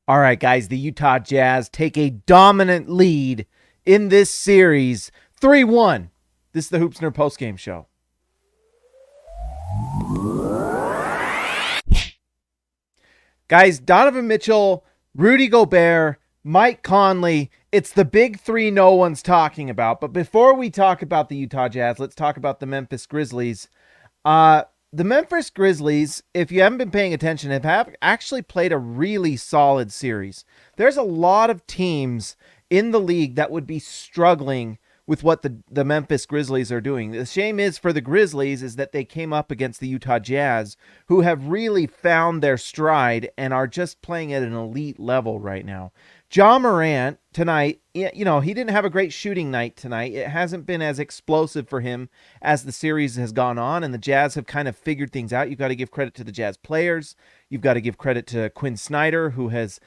All right, guys, the Utah Jazz take a dominant lead in this series, 3-1. This is the Hoopsner postgame show. Guys, Donovan Mitchell, Rudy Gobert, Mike Conley, it's the big three no one's talking about. But before we talk about the Utah Jazz, let's talk about the Memphis Grizzlies. The Memphis Grizzlies, if you haven't been paying attention, have actually played a really solid series. There's a lot of teams in the league that would be struggling with what the Memphis Grizzlies are doing. The shame is for the Grizzlies is that they came up against the Utah Jazz, who have really found their stride and are just playing at an elite level right now. Ja Morant tonight, he didn't have a great shooting night tonight. It hasn't been as explosive for him as the series has gone on, and the Jazz have kind of figured things out. You've got to give credit to the Jazz players. You've got to give credit to Quinn Snyder, who has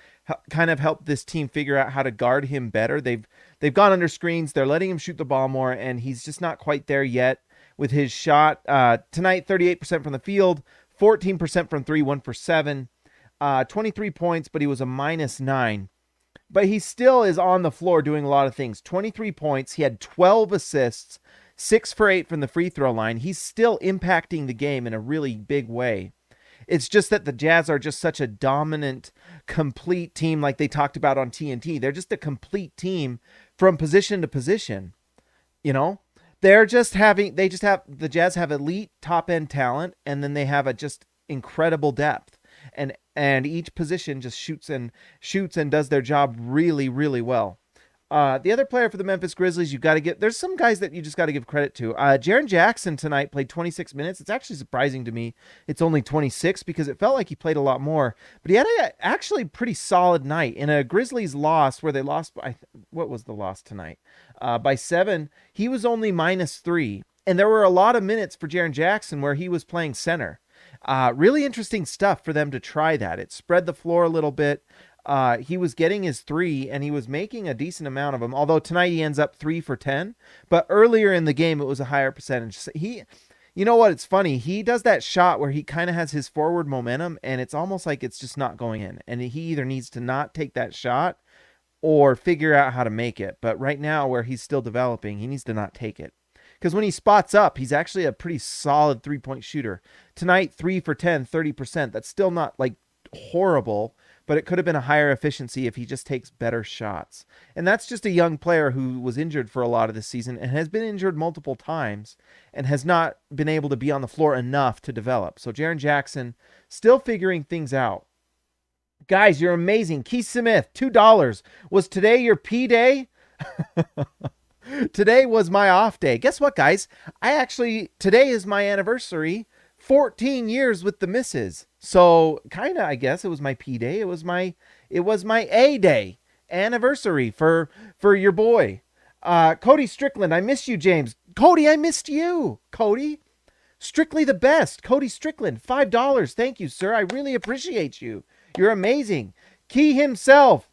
kind of helped this team figure out how to guard him better. They've gone under screens. They're letting him shoot the ball more, and he's just not quite there yet with his shot. Tonight, 38% from the field, 14% from three, 1 for 7, 23 points, but he was a -9. But he still is on the floor doing a lot of things. 23 points. He had 12 assists, 6 for 8 from the free throw line. He's still impacting the game in a really big way. It's just that the Jazz are just such a dominant, complete team like they talked about on TNT. They're just a complete team from position to position. The Jazz have elite top-end talent, and then they have a just incredible depth. And each position just shoots and does their job really, really well. The other player for the Memphis Grizzlies, there's some guys that you just got to give credit to. Jaren Jackson tonight played 26 minutes. It's actually surprising to me it's only 26 because it felt like he played a lot more. But he had actually pretty solid night. In a Grizzlies loss where they lost by, what was the loss tonight? By 7, he was only -3. And there were a lot of minutes for Jaren Jackson where he was playing center. Really interesting stuff for them to try that. It spread the floor a little bit. He was getting his 3 and he was making a decent amount of them. Although tonight he ends up 3 for 10, but earlier in the game, it was a higher percentage. You know what? It's funny. He does that shot where he kind of has his forward momentum and it's almost like it's just not going in. And he either needs to not take that shot or figure out how to make it. But right now where he's still developing, he needs to not take it. Because when he spots up, he's actually a pretty solid three-point shooter. Tonight, 3 for 10, 30%. That's still not like horrible, but it could have been a higher efficiency if he just takes better shots. And that's just a young player who was injured for a lot of the season and has been injured multiple times and has not been able to be on the floor enough to develop. So Jaren Jackson still figuring things out. Guys, you're amazing. Keith Smith, $2. Was today your P day? Today was my off day. Guess what, guys? Today is my anniversary. 14 years with the missus. So kind of, I guess it was my P day. It was my A day anniversary for your boy. Cody Strickland. I missed you, James. Cody, I missed you. Cody, strictly the best. Cody Strickland, $5. Thank you, sir. I really appreciate you. You're amazing. Key himself.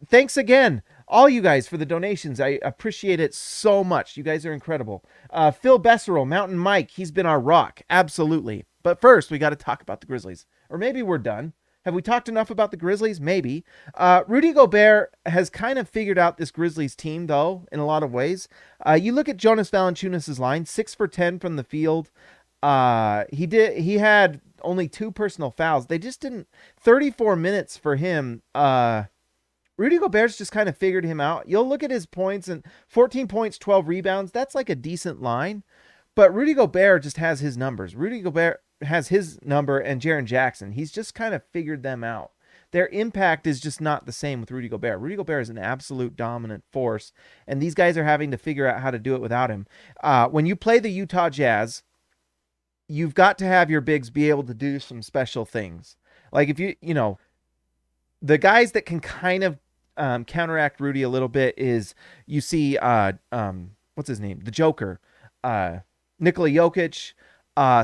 Thanks again. All you guys for the donations. I appreciate it so much. You guys are incredible. Phil Besserell, Mountain Mike, he's been our rock. Absolutely. But first, we got to talk about the Grizzlies. Or maybe we're done. Have we talked enough about the Grizzlies? Maybe. Rudy Gobert has kind of figured out this Grizzlies team, though, in a lot of ways. You look at Jonas Valanciunas' line, 6 for 10 from the field. He had only 2 personal fouls. They just didn't. 34 minutes for him. Rudy Gobert's just kind of figured him out. You'll look at his points and 14 points, 12 rebounds. That's like a decent line. But Rudy Gobert just has his numbers. Rudy Gobert has his number and Jaren Jackson. He's just kind of figured them out. Their impact is just not the same with Rudy Gobert. Rudy Gobert is an absolute dominant force, and these guys are having to figure out how to do it without him. When you play the Utah Jazz, you've got to have your bigs be able to do some special things. Like if the guys that can kind of counteract Rudy a little bit is you see what's his name? The Joker. Nikola Jokic.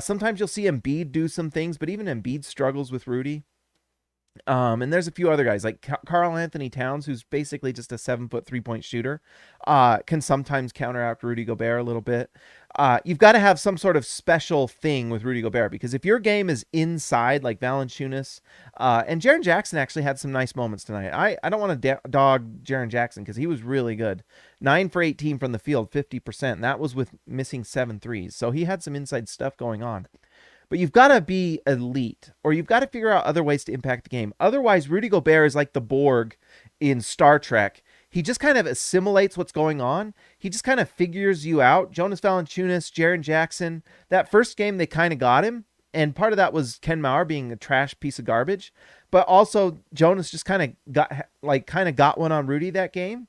Sometimes you'll see Embiid do some things, but even Embiid struggles with Rudy. And there's a few other guys like Karl Anthony Towns, who's basically just a 7-foot 3-point shooter, can sometimes counteract Rudy Gobert a little bit. You've got to have some sort of special thing with Rudy Gobert, because if your game is inside like Valanciunas, and Jaren Jackson actually had some nice moments tonight. I don't want to dog Jaren Jackson because he was really good. 9 for 18 from the field, 50%. And that was with missing 7 threes. So he had some inside stuff going on. But you've got to be elite, or you've got to figure out other ways to impact the game. Otherwise, Rudy Gobert is like the Borg in Star Trek. He just kind of assimilates what's going on. He just kind of figures you out. Jonas Valanciunas, Jaren Jackson, that first game, they kind of got him. And part of that was Ken Mauer being a trash piece of garbage. But also, Jonas just kind of got one on Rudy that game.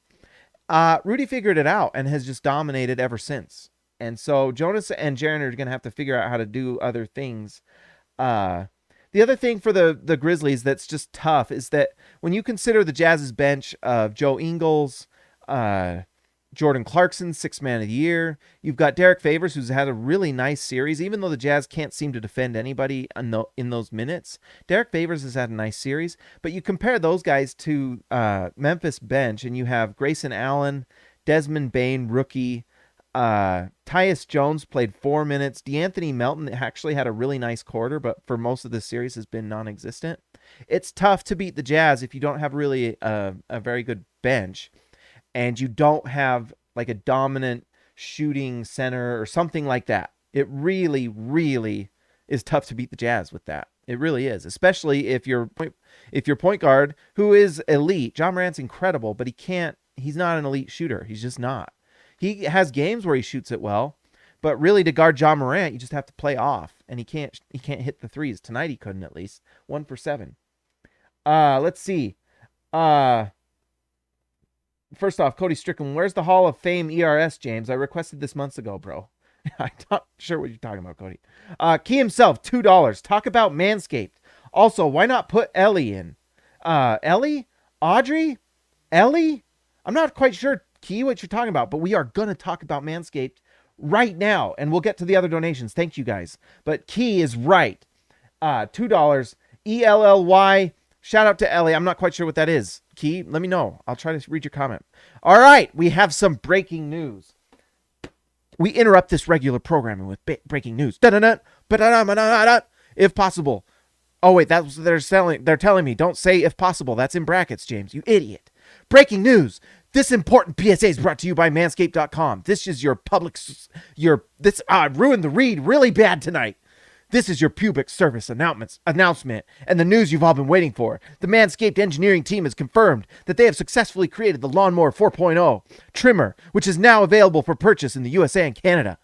Rudy figured it out and has just dominated ever since. And so Jonas and Jaren are going to have to figure out how to do other things. The other thing for the Grizzlies that's just tough is that when you consider the Jazz's bench of Joe Ingles, Jordan Clarkson, 6th man of the year, you've got Derek Favors, who's had a really nice series, even though the Jazz can't seem to defend anybody in those minutes. Derek Favors has had a nice series, but you compare those guys to Memphis bench, and you have Grayson Allen, Desmond Bane, rookie, Tyus Jones played 4 minutes. DeAnthony Melton actually had a really nice quarter, but for most of this series has been non-existent. It's tough to beat the Jazz if you don't have really a very good bench, and you don't have like a dominant shooting center or something like that. It really, really is tough to beat the Jazz with that. It really is, especially if your point guard, who is elite, John Morant's incredible, but he's not an elite shooter. He's just not. He has games where he shoots it well, but really to guard John Morant, you just have to play off, and he can't hit the threes. Tonight he couldn't, at least. 1 for 7. Let's see. First off, Cody Strickland, where's the Hall of Fame ERS, James? I requested this months ago, bro. I'm not sure what you're talking about, Cody. Key himself, $2. Talk about Manscaped. Also, why not put Ellie in? Ellie? Audrey? Ellie? I'm not quite sure, Key, what you're talking about, but we are going to talk about Manscaped right now, and we'll get to the other donations. Thank you, guys. But Key is right. $2. ELLY. Shout out to Ellie. I'm not quite sure what that is. Key, let me know. I'll try to read your comment. All right, we have some breaking news. We interrupt this regular programming with breaking news. If possible. Oh, wait, that's what they're telling me. Don't say if possible. That's in brackets, James, you idiot. Breaking news. This important PSA is brought to you by Manscaped.com. This is your ruined the read really bad tonight. This is your pubic service announcement and the news you've all been waiting for. The Manscaped engineering team has confirmed that they have successfully created the Lawnmower 4.0 trimmer, which is now available for purchase in the USA and Canada.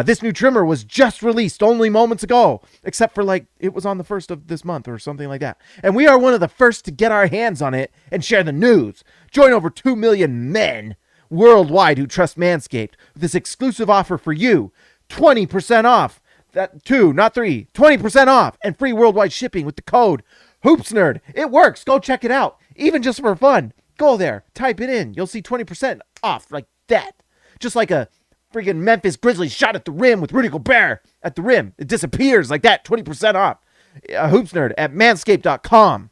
This new trimmer was just released only moments ago, except for it was on the 1st of this month or something like that. And we are one of the first to get our hands on it and share the news. Join over 2 million men worldwide who trust Manscaped with this exclusive offer for you. 20% off. That 2, not 3. 20% off and free worldwide shipping with the code HoopsNerd. It works. Go check it out. Even just for fun. Go there. Type it in. You'll see 20% off like that. Just like a freaking Memphis Grizzlies shot at the rim with Rudy Gobert at the rim. It disappears like that. 20% off. HoopsNerd at manscaped.com.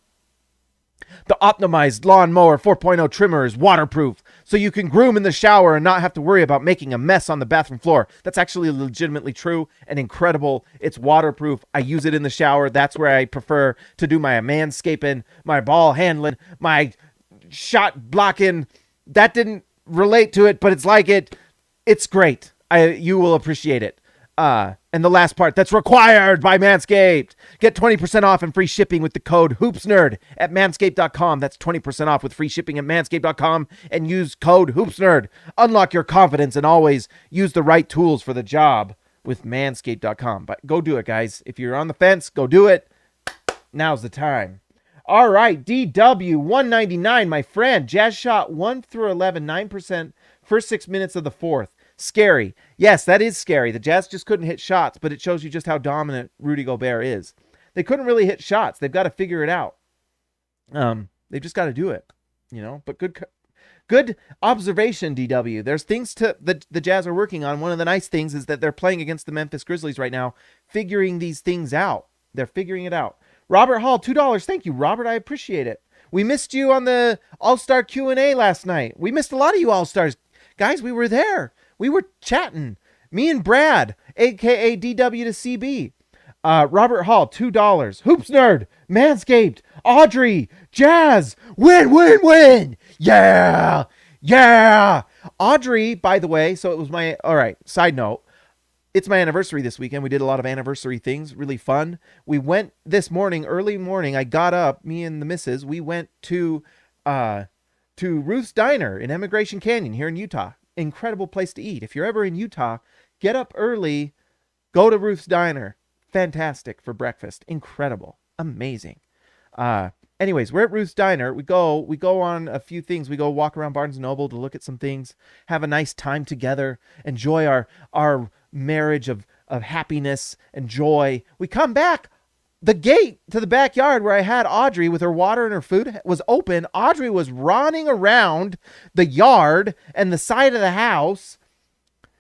The optimized Lawnmower 4.0 trimmer is waterproof, so you can groom in the shower and not have to worry about making a mess on the bathroom floor. That's actually legitimately true and incredible. It's waterproof. I use it in the shower. That's where I prefer to do my manscaping, my ball handling, my shot blocking. That didn't relate to it, but it's like it. It's great. You will appreciate it. And the last part, that's required by Manscaped. Get 20% off and free shipping with the code HoopsNerd at manscaped.com. That's 20% off with free shipping at manscaped.com and use code HoopsNerd. Unlock your confidence and always use the right tools for the job with manscaped.com. But go do it, guys. If you're on the fence, go do it. Now's the time. All right, DW 199, my friend. Jazz shot 1 through 11, 9% first 6 minutes of the fourth. Scary. Yes, that is scary. The Jazz just couldn't hit shots, but it shows you just how dominant Rudy Gobert is. They couldn't really hit shots. They've got to figure it out. They've just got to do it, But good observation, DW. There's things the Jazz are working on. One of the nice things is that they're playing against the Memphis Grizzlies right now, figuring these things out. They're figuring it out. Robert Hall, $2. Thank you, Robert. I appreciate it. We missed you on the All-Star Q&A last night. We missed a lot of you All-Stars. Guys, we were there. We were chatting. Me and Brad, a.k.a. DW to CB. Robert Hall, $2. Hoops Nerd, Manscaped, Audrey, Jazz, win. Yeah. Audrey, by the way, so it was my, all right, side note. It's my anniversary this weekend. We did a lot of anniversary things, really fun. We went this morning, early morning. I got up, me and the missus. We went to Ruth's Diner in Emigration Canyon here in Utah. Incredible place to eat. If you're ever in Utah, get up early, go to Ruth's Diner. Fantastic for breakfast. Incredible. Our Anyways, we're at Ruth's Diner. We go on a few things. We go walk around Barnes & Noble to look at some things, have a nice time together, enjoy our marriage of happiness and joy. We come back. The gate to the backyard where I had Audrey with her water and her food was open. Audrey was running around the yard and the side of the house.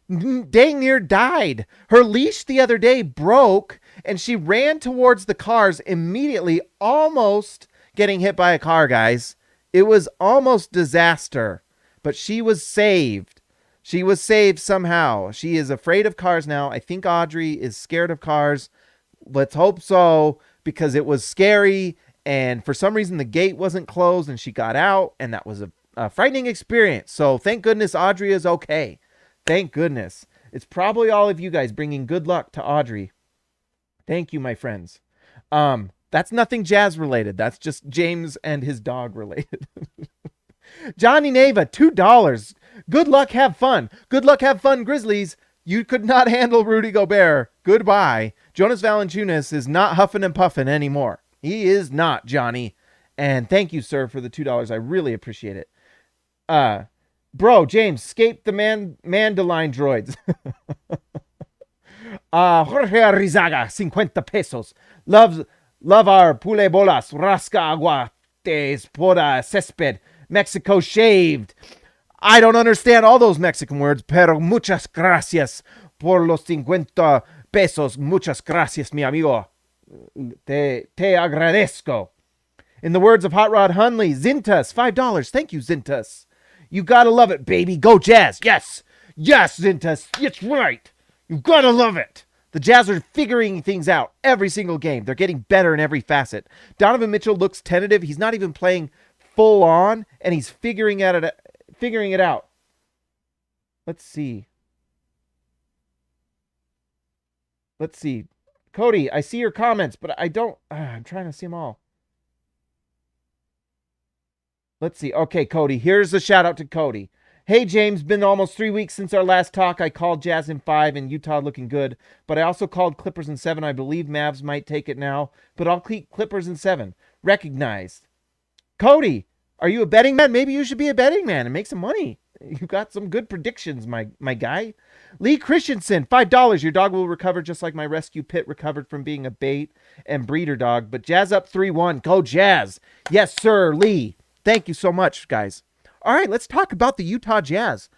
Dang near died. Her leash the other day broke and she ran towards the cars immediately, almost getting hit by a car, guys. It was almost disaster, but she was saved. She was saved somehow. She is afraid of cars now. I think Audrey is scared of cars. Let's hope so, because it was scary. And for some reason, the gate wasn't closed and she got out. And that was a frightening experience. So thank goodness Audrey is okay. Thank goodness. It's probably all of you guys bringing good luck to Audrey. Thank you, my friends. That's nothing Jazz related. That's just James and his dog related. Johnny Neva, $2. Good luck, have fun. Good luck, have fun, Grizzlies. You could not handle Rudy Gobert. Goodbye. Jonas Valanciunas is not huffing and puffing anymore. He is not, Johnny. And thank you, sir, for the $2. I really appreciate it. Bro, James, escape the Mandalorian droids. Jorge Arrizaga, 50 pesos. Love our pule bolas, rasca agua, te espora césped, Mexico shaved. I don't understand all those Mexican words, pero muchas gracias por los 50 pesos. Muchas gracias, mi amigo. Te agradezco. In the words of Hot Rod Hunley, Zintas, $5. Thank you, Zintas. You gotta love it, baby. Go Jazz. Yes, Zintas. It's right. You gotta love it. The Jazz are figuring things out every single game. They're getting better in every facet. Donovan Mitchell looks tentative. He's not even playing full on, and he's figuring it out. Let's see. Cody, I see your comments, but I don't. I'm trying to see them all. Let's see. Okay, Cody. Here's a shout out to Cody. Hey, James, been almost 3 weeks since our last talk. I called Jazz in 5 and Utah looking good, but I also called Clippers in 7. I believe Mavs might take it now, but I'll keep Clippers in 7. Recognized. Cody, are you a betting man? Maybe you should be a betting man and make some money. You got some good predictions, my guy. Lee Christensen, $5. Your dog will recover just like my rescue pit recovered from being a bait and breeder dog, but Jazz up 3-1. Go Jazz. Yes, sir, Lee. Thank you so much, guys. All right, let's talk about the Utah Jazz.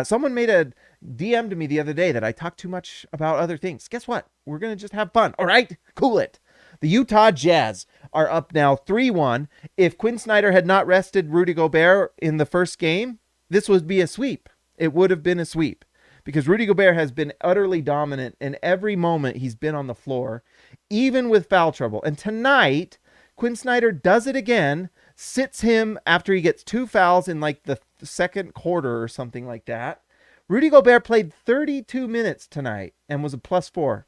Someone made a DM to me the other day that I talk too much about other things. Guess what? We're going to just have fun. All right? Cool it. The Utah Jazz are up now 3-1. If Quinn Snyder had not rested Rudy Gobert in the first game, this would be a sweep. It would have been a sweep because Rudy Gobert has been utterly dominant in every moment he's been on the floor, even with foul trouble. And tonight, Quinn Snyder does it again, sits him after he gets 2 fouls in like the second quarter or something like that. Rudy Gobert played 32 minutes tonight and was a +4.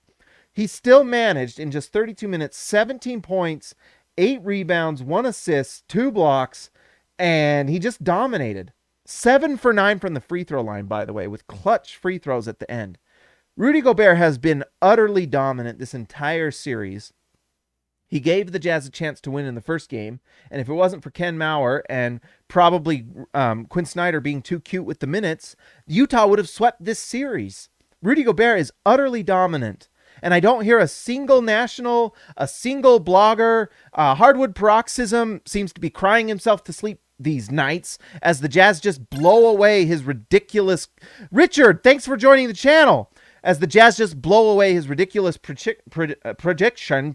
He still managed in just 32 minutes, 17 points, 8 rebounds, 1 assist, 2 blocks, and he just dominated. 7 for 9 from the free throw line, by the way, with clutch free throws at the end. Rudy Gobert has been utterly dominant this entire series. He gave the Jazz a chance to win in the first game, and if it wasn't for Ken Mauer and probably Quinn Snyder being too cute with the minutes, Utah would have swept this series. Rudy Gobert is utterly dominant, and I don't hear a single national, a single blogger. Hardwood Paroxysm seems to be crying himself to sleep these nights as the Jazz just blow away his ridiculous... Richard, thanks for joining the channel. As the Jazz just blow away his ridiculous prediction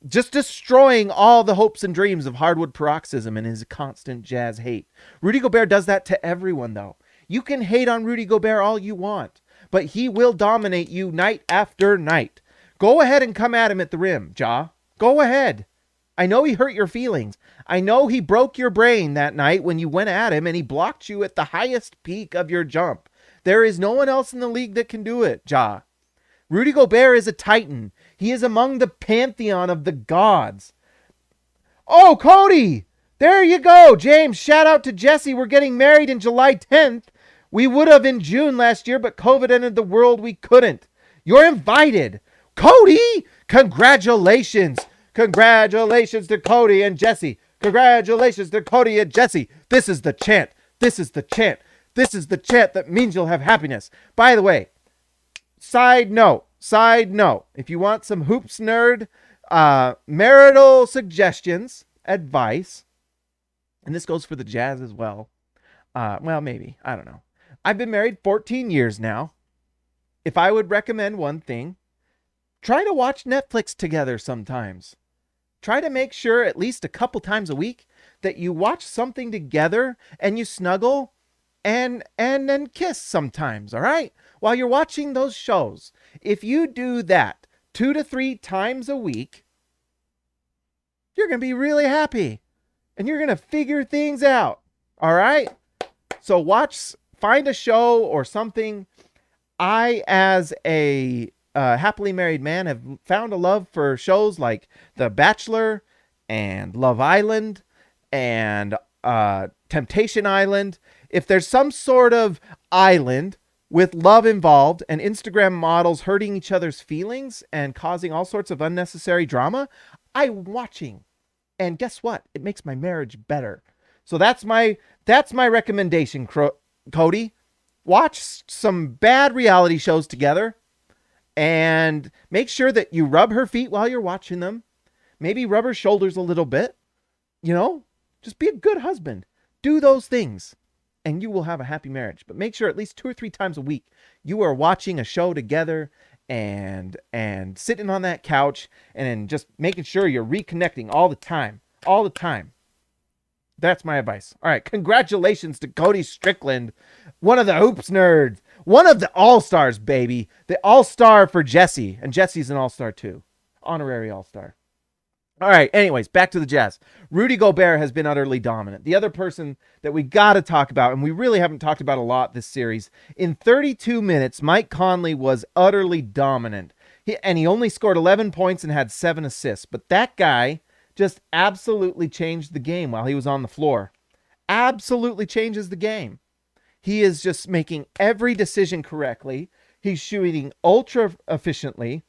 just destroying all the hopes and dreams of hardwood paroxysm and his constant Jazz hate. Rudy Gobert does that to everyone, though. You can hate on Rudy Gobert all you want, but he will dominate you night after night. Go ahead and come at him at the rim, Ja. Go ahead. I know he hurt your feelings. I know he broke your brain that night when you went at him and he blocked you at the highest peak of your jump. There is no one else in the league that can do it, Ja. Rudy Gobert is a titan. He is among the pantheon of the gods. Oh, Cody! There you go, James. Shout out to Jesse. We're getting married in July 10th. We would have in June last year, but COVID entered the world. We couldn't. You're invited. Cody! Congratulations. Congratulations to Cody and Jesse. Congratulations to Cody and Jesse. This is the chant. This is the chant. This is the chant that means you'll have happiness. By the way, side note, if you want some hoops nerd, marital suggestions, advice, and this goes for the Jazz as well. Well, maybe. I don't know. I've been married 14 years now. If I would recommend one thing, try to watch Netflix together sometimes. Try to make sure at least a couple times a week that you watch something together and you snuggle and then kiss sometimes, all right? While you're watching those shows. If you do that 2 to 3 times a week, you're going to be really happy and you're going to figure things out, all right? So find a show or something. I, as a happily married man, have found a love for shows like The Bachelor and Love Island and Temptation Island. If there's some sort of island with love involved and Instagram models hurting each other's feelings and causing all sorts of unnecessary drama, I'm watching. And guess what? It makes my marriage better. So that's my recommendation, Cody. Watch some bad reality shows together and make sure that you rub her feet while you're watching them. Maybe rub her shoulders a little bit. You know, just be a good husband. Do those things and you will have a happy marriage. But make sure at least 2 or 3 times a week you are watching a show together and sitting on that couch and just making sure you're reconnecting all the time. All the time. That's my advice. All right. Congratulations to Cody Strickland, one of the hoops nerds, one of the all-stars, baby. The all-star for Jesse. And Jesse's an all-star too. Honorary all-star. All right. Anyways, back to the Jazz. Rudy Gobert has been utterly dominant. The other person that we got to talk about, and we really haven't talked about a lot this series, in 32 minutes, Mike Conley was utterly dominant. He only scored 11 points and had 7 assists. But that guy just absolutely changed the game while he was on the floor. Absolutely changes the game. He is just making every decision correctly. He's shooting ultra efficiently.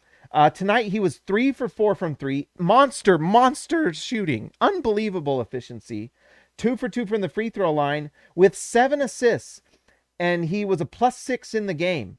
Tonight he was 3 for 4 from 3. Monster shooting. Unbelievable efficiency. 2 for 2 from the free throw line with 7 assists. And he was a +6 in the game.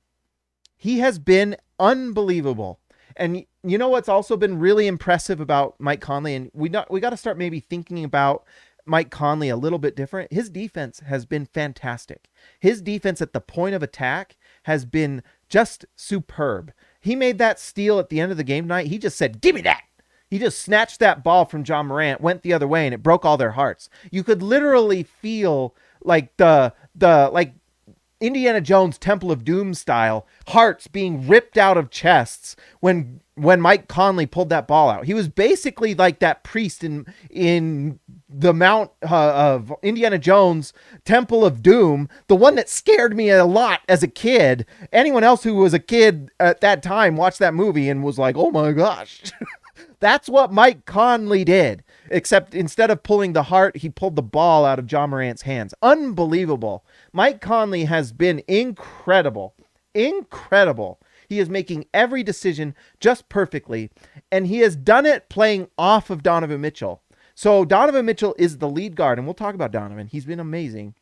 He has been unbelievable. And you know what's also been really impressive about Mike Conley, and we got to start maybe thinking about Mike Conley a little bit different. His defense has been fantastic. His defense at the point of attack has been just superb. He made that steal at the end of the game tonight. He just said, "Give me that." He just snatched that ball from John Morant, went the other way, and it broke all their hearts. You could literally feel like the Indiana Jones Temple of Doom style hearts being ripped out of chests when Mike Conley pulled that ball out. He was basically like that priest in the Mount of Indiana Jones Temple of Doom, the one that scared me a lot as a kid. Anyone else who was a kid at that time watched that movie and was like, "Oh my gosh." That's what Mike Conley did, except instead of pulling the heart, he pulled the ball out of John Morant's hands. Unbelievable. Mike Conley has been incredible. Incredible. He is making every decision just perfectly, and he has done it playing off of Donovan Mitchell. So Donovan Mitchell is the lead guard, and we'll talk about Donovan. He's been amazing.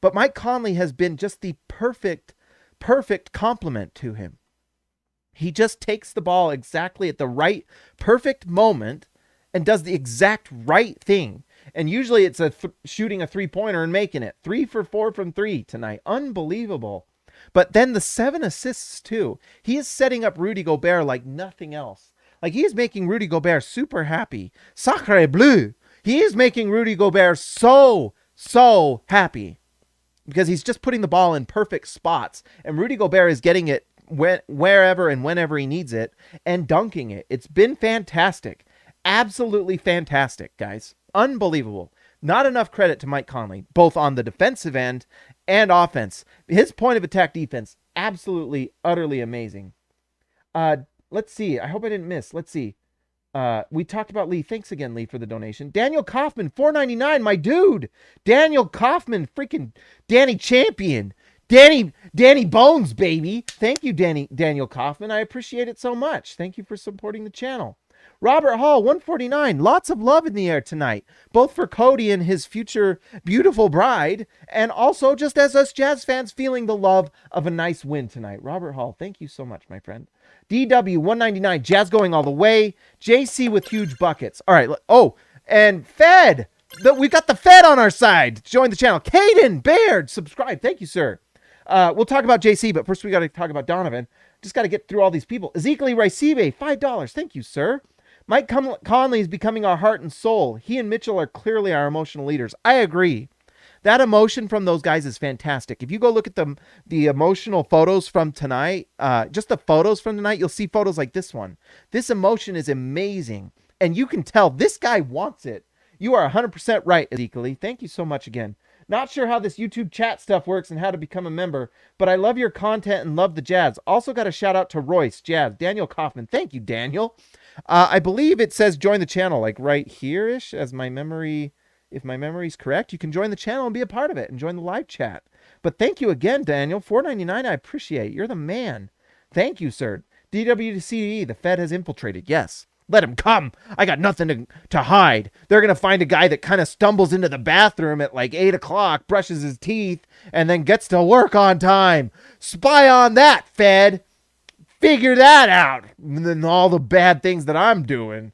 But Mike Conley has been just the perfect complement to him. He just takes the ball exactly at the right, perfect moment and does the exact right thing. And usually it's shooting a 3-pointer and making it. 3 for 4 from 3 tonight. Unbelievable. But then the 7 assists too. He is setting up Rudy Gobert like nothing else. Like, he is making Rudy Gobert super happy. Sacre bleu. He is making Rudy Gobert so happy because he's just putting the ball in perfect spots. And Rudy Gobert is getting it wherever and whenever he needs it and dunking it. It's been fantastic. Absolutely fantastic, guys. Unbelievable. Not enough credit to Mike Conley, both on the defensive end and offense. His point of attack defense, absolutely, utterly amazing. Let's see. I hope I didn't miss. Let's see. We talked about Lee. Thanks again, Lee, for the donation. Daniel Kaufman, $4.99, my dude. Daniel Kaufman, freaking Danny Champion. Danny Bones, baby. Thank you, Daniel Kaufman. I appreciate it so much. Thank you for supporting the channel. Robert Hall, 149. Lots of love in the air tonight, both for Cody and his future beautiful bride, and also just as us Jazz fans feeling the love of a nice win tonight. Robert Hall, thank you so much, my friend. DW, 199. Jazz going all the way. JC with huge buckets. All right. Oh, and Fed. We got the Fed on our side. Join the channel. Caden Baird, subscribe. Thank you, sir. We'll talk about JC, but first we got to talk about Donovan. Just got to get through all these people. Ezekiel Recibe, $5. Thank you, sir. Mike Conley is becoming our heart and soul. He and Mitchell are clearly our emotional leaders. I agree. That emotion from those guys is fantastic. If you go look at the emotional photos from tonight, just the photos from tonight, you'll see photos like this one. This emotion is amazing. And you can tell this guy wants it. You are 100% right, Ezekiel. Thank you so much again. Not sure how this YouTube chat stuff works and how to become a member, but I love your content and love the Jazz. Also got a shout out to Royce, Jazz, Daniel Kaufman. Thank you, Daniel. I believe it says join the channel, like right here-ish, as my memory, if my memory's correct. You can join the channel and be a part of it and join the live chat. But thank you again, Daniel. $4.99, I appreciate it. You're the man. Thank you, sir. DWCE, the Fed has infiltrated. Yes. Let him come. I got nothing to hide. They're going to find a guy that kind of stumbles into the bathroom at like 8 o'clock, brushes his teeth, and then gets to work on time. Spy on that, Fed. Figure that out. And then all the bad things that I'm doing.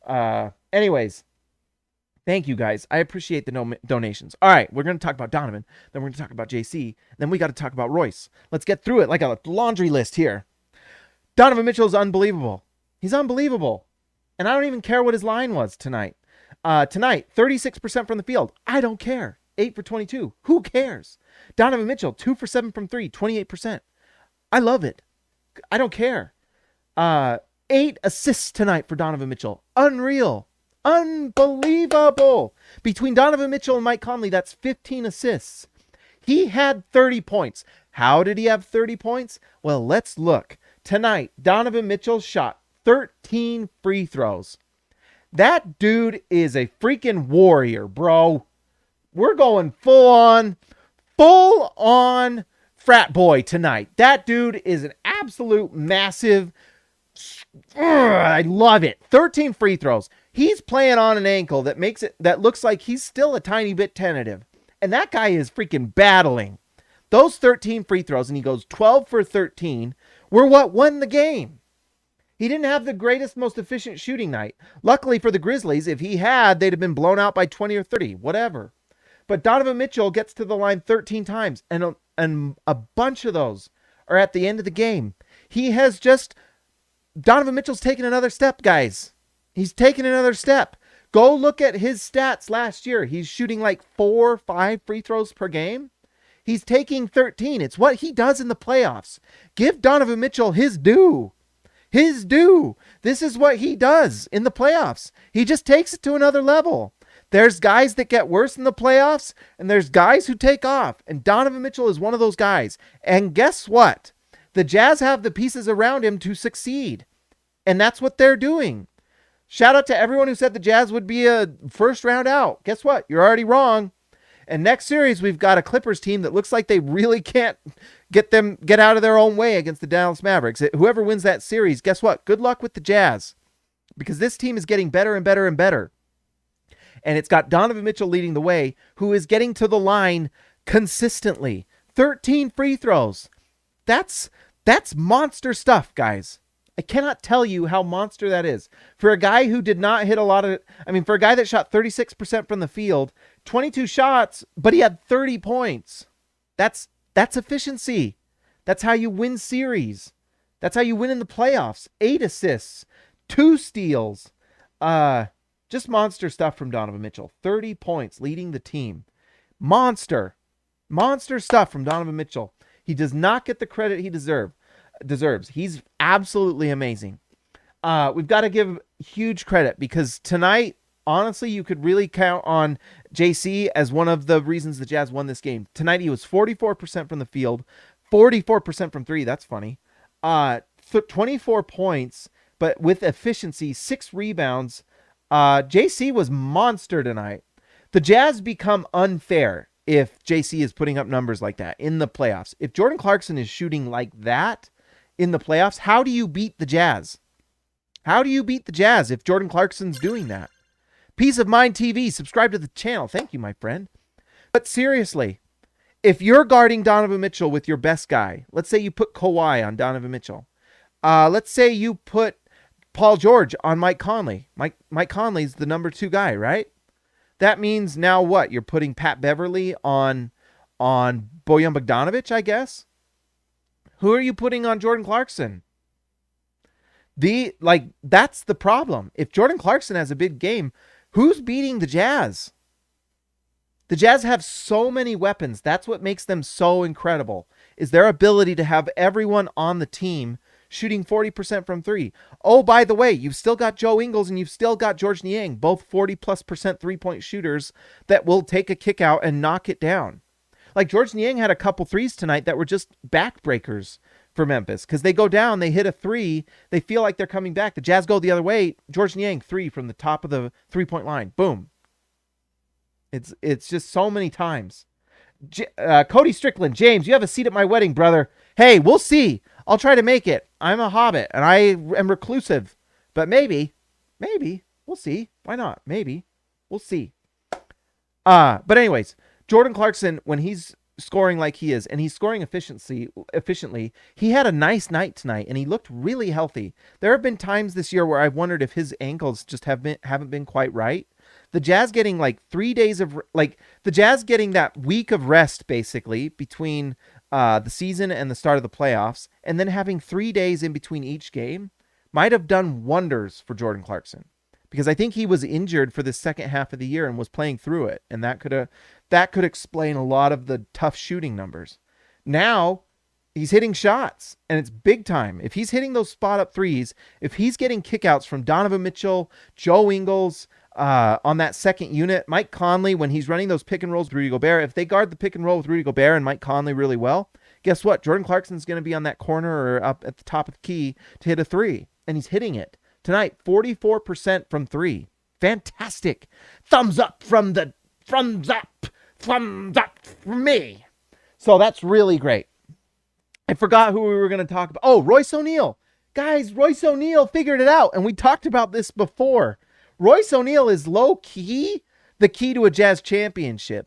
Anyways, thank you guys. I appreciate the donations. All right, we're going to talk about Donovan. Then we're going to talk about JC. Then we got to talk about Royce. Let's get through it like a laundry list here. Donovan Mitchell is unbelievable. He's unbelievable. And I don't even care what his line was tonight. Tonight, 36% from the field. I don't care. 8 for 22. Who cares? Donovan Mitchell, 2 for 7 from 3, 28%. I love it. I don't care. 8 assists tonight for Donovan Mitchell. Unreal. Unbelievable. Between Donovan Mitchell and Mike Conley, that's 15 assists. He had 30 points. How did he have 30 points? Well, let's look. Tonight, Donovan Mitchell shot 13 free throws. That dude is a freaking warrior, bro. We're going full on frat boy tonight. That dude is an absolute massive. I love it. 13 free throws. He's playing on an ankle that looks like he's still a tiny bit tentative. And that guy is freaking battling. Those 13 free throws, and he goes 12 for 13, were what won the game. He didn't have the greatest, most efficient shooting night. Luckily for the Grizzlies, if he had, they'd have been blown out by 20 or 30, whatever. But Donovan Mitchell gets to the line 13 times, and a bunch of those are at the end of the game. Donovan Mitchell's taken another step, guys. He's taken another step. Go look at his stats last year. He's shooting like 4 or 5 free throws per game. He's taking 13. It's what he does in the playoffs. Give Donovan Mitchell his due. His due. This is what he does in the playoffs. He just takes it to another level. There's guys that get worse in the playoffs, and there's guys who take off. And Donovan Mitchell is one of those guys. And guess what? The Jazz have the pieces around him to succeed. And that's what they're doing. Shout out to everyone who said the Jazz would be a first round out. Guess what? You're already wrong. And next series, we've got a Clippers team that looks like they really can't get out of their own way against the Dallas Mavericks. Whoever wins that series, guess what? Good luck with the Jazz. Because this team is getting better and better and better. And it's got Donovan Mitchell leading the way, who is getting to the line consistently. 13 free throws. That's monster stuff, guys. I cannot tell you how monster that is. For a guy who did not hit for a guy that shot 36% from the field, 22 shots, but he had 30 points. That's efficiency. That's how you win series. That's how you win in the playoffs. 8 assists, 2 steals. Just monster stuff from Donovan Mitchell. 30 points, leading the team. Monster stuff from Donovan Mitchell. He does not get the credit he deserves. He's absolutely amazing. We've got to give huge credit because tonight, honestly, you could really count on JC as one of the reasons the Jazz won this game. Tonight, he was 44% from the field, 44% from 3. That's funny. 24 points, but with efficiency, 6 rebounds. JC was monster tonight. The Jazz become unfair if JC is putting up numbers like that in the playoffs. If Jordan Clarkson is shooting like that in the playoffs, how do you beat the Jazz? How do you beat the Jazz if Jordan Clarkson's doing that? Peace of Mind TV, subscribe to the channel. Thank you, my friend. But seriously, if you're guarding Donovan Mitchell with your best guy, let's say you put Kawhi on Donovan Mitchell. Let's say you put Paul George on Mike Conley. Mike Conley's the number 2 guy, right? That means now what? You're putting Pat Beverly on Bojan Bogdanovic, I guess? Who are you putting on Jordan Clarkson? That's the problem. If Jordan Clarkson has a big game, who's beating the Jazz? The Jazz have so many weapons. That's what makes them so incredible, is their ability to have everyone on the team shooting 40% from 3. Oh, by the way, you've still got Joe Ingles and you've still got George Niang, both 40+% three-point shooters that will take a kick out and knock it down. Like George Niang had a couple threes tonight that were just backbreakers for Memphis because they go down, they hit a 3, they feel like they're coming back. The Jazz go the other way. George Niang 3 from the top of the 3-point line. Boom. It's just so many times. Cody Strickland, James, you have a seat at my wedding, brother. Hey, we'll see. I'll try to make it. I'm a hobbit and I am reclusive, but maybe we'll see. Why not? Maybe we'll see. But anyways, Jordan Clarkson, when he's scoring like he is, and he's scoring efficiently, he had a nice night tonight and he looked really healthy. There have been times this year where I've wondered if his ankles just haven't been quite right. The Jazz getting like 3 days of the Jazz getting that week of rest basically between the season and the start of the playoffs, and then having 3 days in between each game might have done wonders for Jordan Clarkson, because I think he was injured for the second half of the year and was playing through it, and that could explain a lot of the tough shooting numbers. Now he's hitting shots, and it's big time. If he's hitting those spot up threes, if he's getting kickouts from Donovan Mitchell, Joe Ingles, on that second unit, Mike Conley, when he's running those pick and rolls with Rudy Gobert, if they guard the pick and roll with Rudy Gobert and Mike Conley really well, guess what? Jordan Clarkson's going to be on that corner or up at the top of the key to hit a 3, and he's hitting it. Tonight, 44% from 3. Fantastic. Thumbs up from me. So that's really great. I forgot who we were going to talk about. Oh, Royce O'Neal. Guys, Royce O'Neal figured it out, and we talked about this before. Royce O'Neal is low-key the key to a Jazz championship.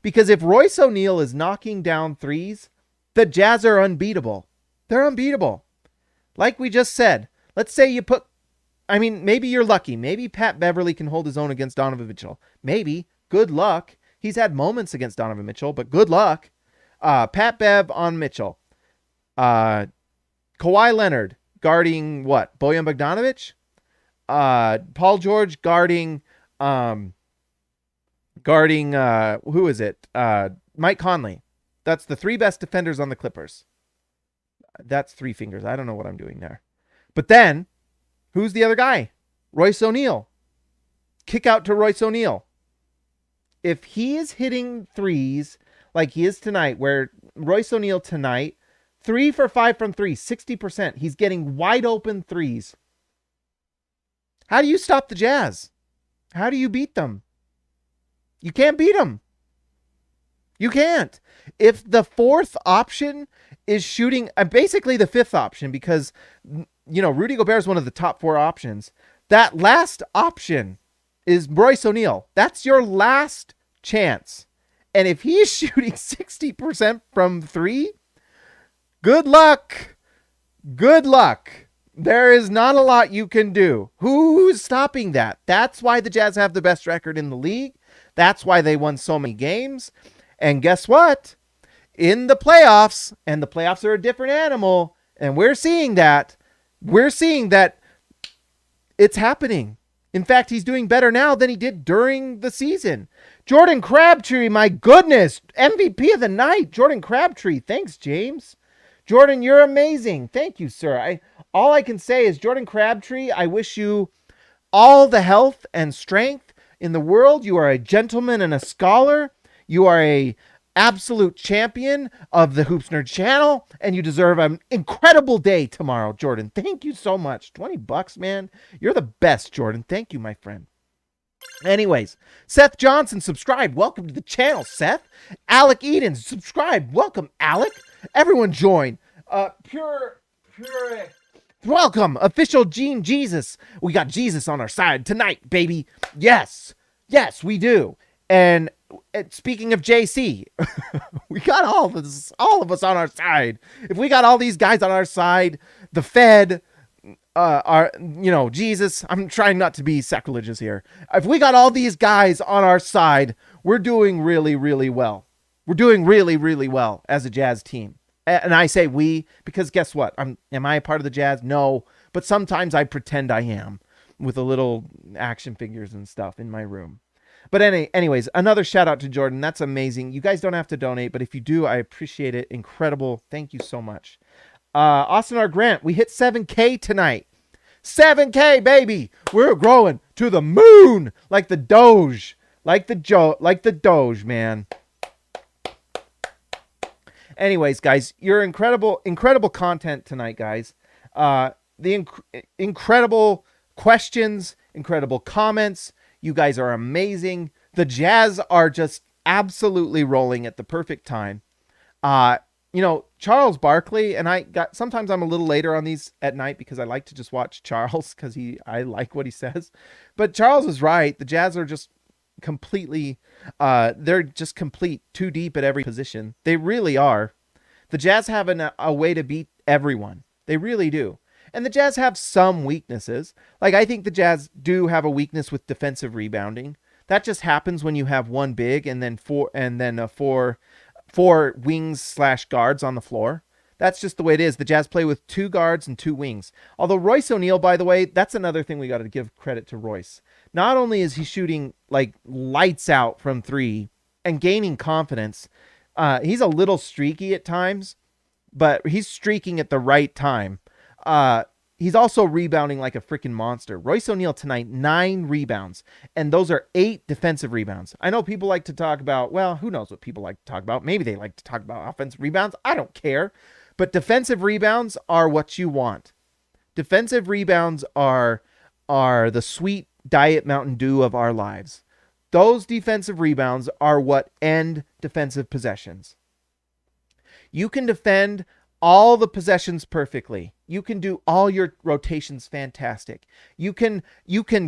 Because if Royce O'Neal is knocking down threes, the Jazz are unbeatable. They're unbeatable. Like we just said, let's say you put... maybe you're lucky. Maybe Pat Beverly can hold his own against Donovan Mitchell. Maybe. Good luck. He's had moments against Donovan Mitchell, but good luck. Pat Bev on Mitchell. Kawhi Leonard guarding what? Bojan Bogdanovic? Paul George guarding who is it? Mike Conley. That's the 3 best defenders on the Clippers. That's 3 fingers. I don't know what I'm doing there. But then, who's the other guy? Royce O'Neal. Kick out to Royce O'Neal. If he is hitting threes like he is tonight, where Royce O'Neal tonight, 3 for 5 from 3, 60%. He's getting wide open threes. How do you stop the Jazz? How do you beat them? You can't beat them. You can't. If the 4th option is shooting, basically the 5th option, because, Rudy Gobert is one of the top 4 options. That last option is Royce O'Neal. That's your last chance. And if he's shooting 60% from 3, good luck. Good luck. There is not a lot you can do. Who's stopping that? That's why the Jazz have the best record in the league. That's why they won so many games. And guess what? In the playoffs, and the playoffs are a different animal, and we're seeing that It's happening. In fact, he's doing better now than he did during the season. Jordan Crabtree, my goodness, MVP of the night. Jordan Crabtree. Thanks, James. Jordan, you're amazing. Thank you, sir. All I can say is, Jordan Crabtree, I wish you all the health and strength in the world. You are a gentleman and a scholar. You are a absolute champion of the Hoops Nerd channel, and you deserve an incredible day tomorrow, Jordan. Thank you so much. $20, man. You're the best, Jordan. Thank you, my friend. Anyways, Seth Johnson, subscribe. Welcome to the channel, Seth. Alec Eden, subscribe. Welcome, Alec. Everyone join. Pure. Welcome, official Gene Jesus. We got Jesus on our side tonight, baby. Yes, we do. And speaking of JC, we got all of us on our side. If we got all these guys on our side, the Fed, Jesus, I'm trying not to be sacrilegious here. If we got all these guys on our side, we're doing really, really well. We're doing really, really well as a Jazz team. And I say we, because guess what? Am I a part of the Jazz? No, but sometimes I pretend I am with a little action figures and stuff in my room. But anyways, another shout out to Jordan. That's amazing. You guys don't have to donate, but if you do, I appreciate it. Incredible. Thank you so much. Austin R. Grant, we hit 7K tonight. 7K, baby. We're growing to the moon like the Doge. Like the Doge, man. Anyways, guys, you're incredible content tonight, guys. Incredible questions, incredible comments. You guys are amazing. The Jazz are just absolutely rolling at the perfect time. Charles Barkley, and sometimes I'm a little later on these at night because I like to just watch Charles because I like what he says. But Charles is right. The Jazz are just completely, they're just complete, too deep at every position. They really are. The Jazz have a way to beat everyone. They really do. And the Jazz have some weaknesses. Like, I think the Jazz do have a weakness with defensive rebounding. That just happens when you have one big and then four wings / guards on the floor. That's just the way it is. The Jazz play with 2 guards and 2 wings. Although Royce O'Neal, by the way, that's another thing we got to give credit to Royce. Not only is he shooting like lights out from 3 and gaining confidence, he's a little streaky at times, but he's streaking at the right time. He's also rebounding like a freaking monster. Royce O'Neal tonight, 9 rebounds, and those are 8 defensive rebounds. I know people like to talk about, well, who knows what people like to talk about. Maybe they like to talk about offensive rebounds. I don't care. But defensive rebounds are what you want. Defensive rebounds are the sweet Diet Mountain Dew of our lives. Those defensive rebounds are what end defensive possessions. You can defend all the possessions perfectly. You can do all your rotations fantastic. You can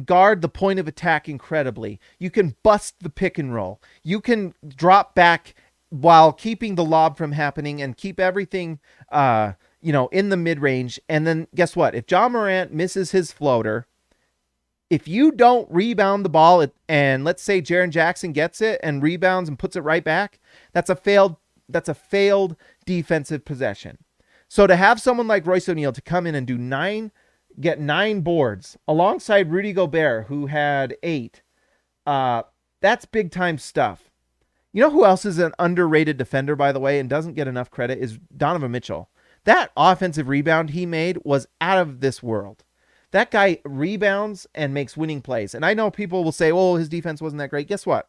guard the point of attack incredibly. You can bust the pick and roll. You can drop back while keeping the lob from happening and keep everything in the mid-range. And then guess what? If John Morant misses his floater, if you don't rebound the ball and let's say Jaren Jackson gets it and rebounds and puts it right back, that's a failed defensive possession. So to have someone like Royce O'Neal to come in and get 9 boards alongside Rudy Gobert, who had 8, that's big time stuff. You know who else is an underrated defender, by the way, and doesn't get enough credit is Donovan Mitchell. That offensive rebound he made was out of this world. That guy rebounds and makes winning plays. And I know people will say, oh, his defense wasn't that great. Guess what?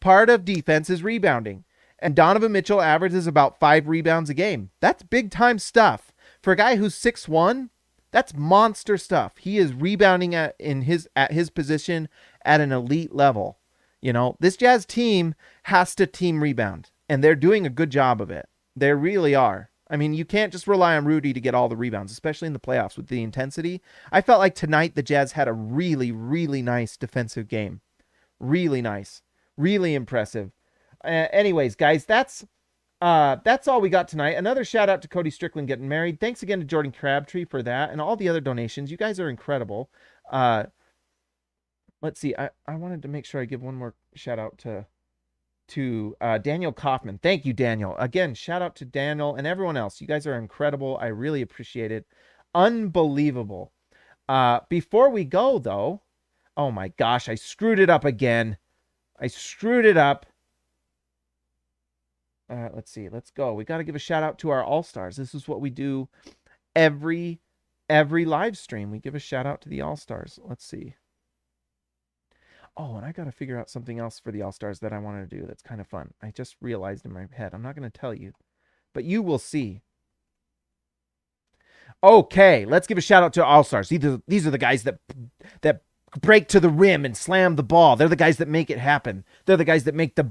Part of defense is rebounding. And Donovan Mitchell averages about 5 rebounds a game. That's big time stuff. For a guy who's 6'1", that's monster stuff. He is rebounding at his position at an elite level. This Jazz team has to team rebound, and they're doing a good job of it. They really are. I mean, you can't just rely on Rudy to get all the rebounds, especially in the playoffs with the intensity. I felt like tonight the Jazz had a really, really nice defensive game. Really nice. Really impressive. Anyways, guys, that's all we got tonight. Another shout out to Cody Strickland getting married. Thanks again to Jordan Crabtree for that and all the other donations. You guys are incredible. Let's see. I wanted to make sure I give one more shout out to Daniel Kaufman. Thank you, Daniel. Again, shout out to Daniel and everyone else. You guys are incredible. I really appreciate it. Unbelievable. Before we go, though, oh my gosh, I screwed it up again. I screwed it up. Let's see. Let's go. We got to give a shout out to our All-Stars. This is what we do every live stream. We give a shout out to the All-Stars. Let's see. Oh, and I got to figure out something else for the All-Stars that I wanted to do that's kind of fun. I just realized in my head. I'm not going to tell you, but you will see. Okay, let's give a shout out to All-Stars. These are the guys that break to the rim and slam the ball. They're the guys that make it happen. They're the guys that make the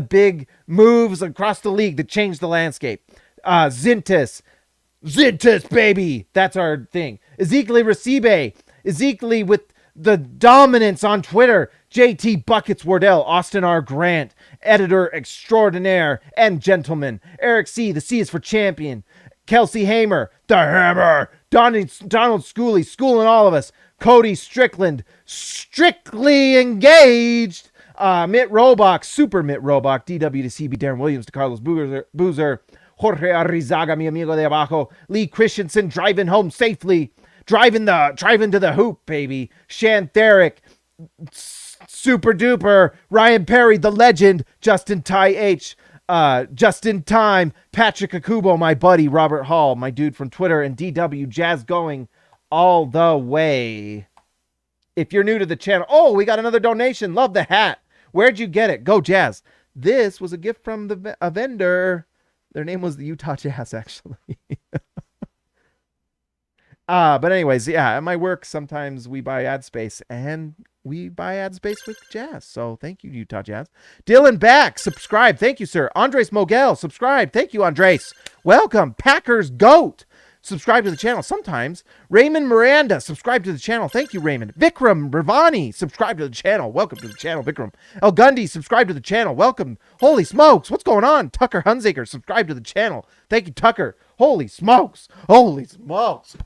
big moves across the league that change the landscape. Zintis, baby. That's our thing. Ezekiel Recibe. Ezekiel with the dominance on Twitter. JT Buckets Wardell. Austin R. Grant. Editor extraordinaire and gentleman. Eric C. The C is for champion. Kelsey Hamer. The Hammer. Donald Schooley. Schooling all of us. Cody Strickland. Strictly engaged. Mitt Robach. Super Mitt Robach. DW to CB. Darren Williams to Carlos Boozer. Jorge Arrizaga, mi amigo de abajo. Lee Christensen driving home safely. Driving to the hoop, baby. Shan Therick. Super duper. Ryan Perry, the legend. Justin Ty H. Just in time. Patrick Akubo, my buddy. Robert Hall, my dude from Twitter. And DW Jazz going all the way. If you're new to the channel. Oh, we got another donation. Love the hat. Where'd you get it? Go Jazz. This was a gift from a vendor. Their name was the Utah Jazz, actually. But anyways, yeah, at my work, sometimes we buy ad space, and we buy ad space with Jazz. So thank you, Utah Jazz. Dylan Back, subscribe. Thank you, sir. Andres Mogel, subscribe. Thank you, Andres. Welcome. Packers GOAT. Subscribe to the channel sometimes. Raymond Miranda, subscribe to the channel. Thank you, Raymond. Vikram Ravani, subscribe to the channel. Welcome to the channel, Vikram. El Gundy, subscribe to the channel. Welcome. Holy smokes, what's going on? Tucker Hunziker, subscribe to the channel. Thank you, Tucker. Holy smokes. Holy smokes.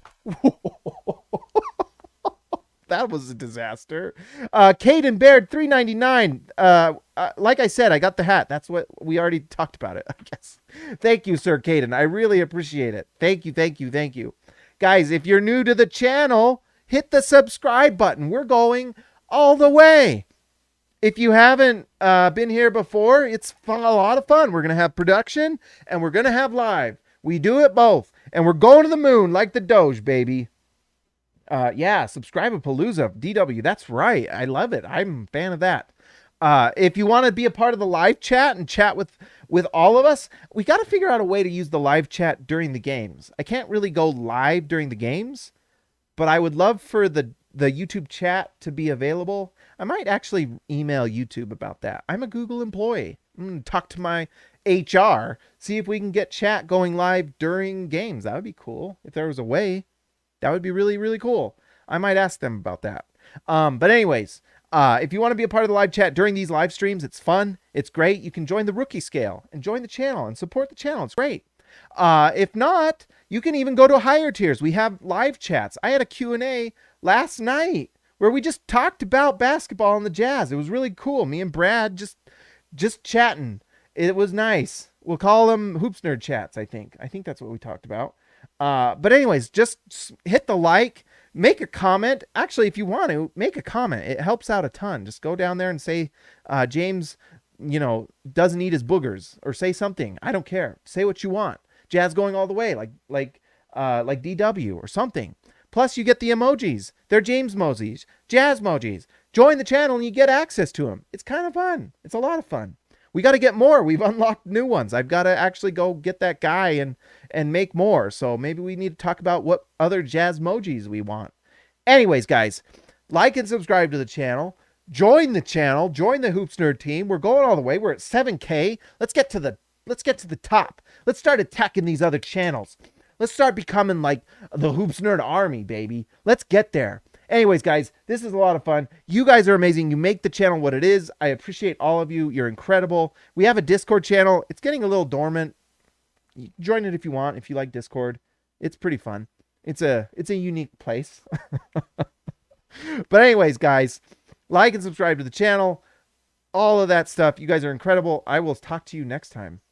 That was a disaster. Caden Baird, $3.99. Like I said, I got the hat. That's what we already talked about it, I guess. Thank you, Sir Caden. I really appreciate it. Thank you. Guys, if you're new to the channel, hit the subscribe button. We're going all the way. If you haven't been here before, it's a lot of fun. We're going to have production and we're going to have live. We do it both. And we're going to the moon like the Doge, baby. Yeah, Subscribe-a-Palooza, DW. That's right. I love it. I'm a fan of that. If you want to be a part of the live chat and chat with all of us, we got to figure out a way to use the live chat during the games. I can't really go live during the games, but I would love for the YouTube chat to be available. I might actually email YouTube about that. I'm a Google employee. I'm going to talk to my HR, see if we can get chat going live during games. That would be cool. If there was a way, that would be really, really cool. I might ask them about that. But anyways, if you want to be a part of the live chat during these live streams, it's fun. It's great. You can join the rookie scale and join the channel and support the channel. It's great. If not, you can even go to higher tiers. We have live chats. I had a Q&A last night where we just talked about basketball and the Jazz. It was really cool. Me and Brad just chatting. It was nice. We'll call them Hoops Nerd chats, I think. I think that's what we talked about. But anyways, just hit the like, make a comment. Actually, if you want to, make a comment. It helps out a ton. Just go down there and say, James, doesn't eat his boogers, or say something. I don't care. Say what you want. Jazz going all the way, like DW or something. Plus, you get the emojis. They're James emojis, Jazz emojis. Join the channel and you get access to them. It's kind of fun. It's a lot of fun. We got to get more. We've unlocked new ones. I've got to actually go get that guy and make more. So maybe we need to talk about what other Jazz emojis we want. Anyways, guys, like and subscribe to the channel. Join the channel. Join the Hoops Nerd team. We're going all the way. We're at 7K. Let's get to the top. Let's start attacking these other channels. Let's start becoming like the Hoops Nerd army, baby. Let's get there. Anyways, guys, this is a lot of fun. You guys are amazing. You make the channel what it is. I appreciate all of you. You're incredible. We have a Discord channel. It's getting a little dormant. Join it if you want, if you like Discord. It's pretty fun. It's a unique place. But anyways, guys, like and subscribe to the channel. All of that stuff. You guys are incredible. I will talk to you next time.